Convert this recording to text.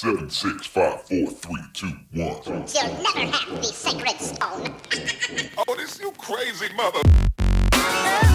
7, 6, 5, 4, 3, 2, 1. You'll never have the sacred stone. Oh, this you crazy mother.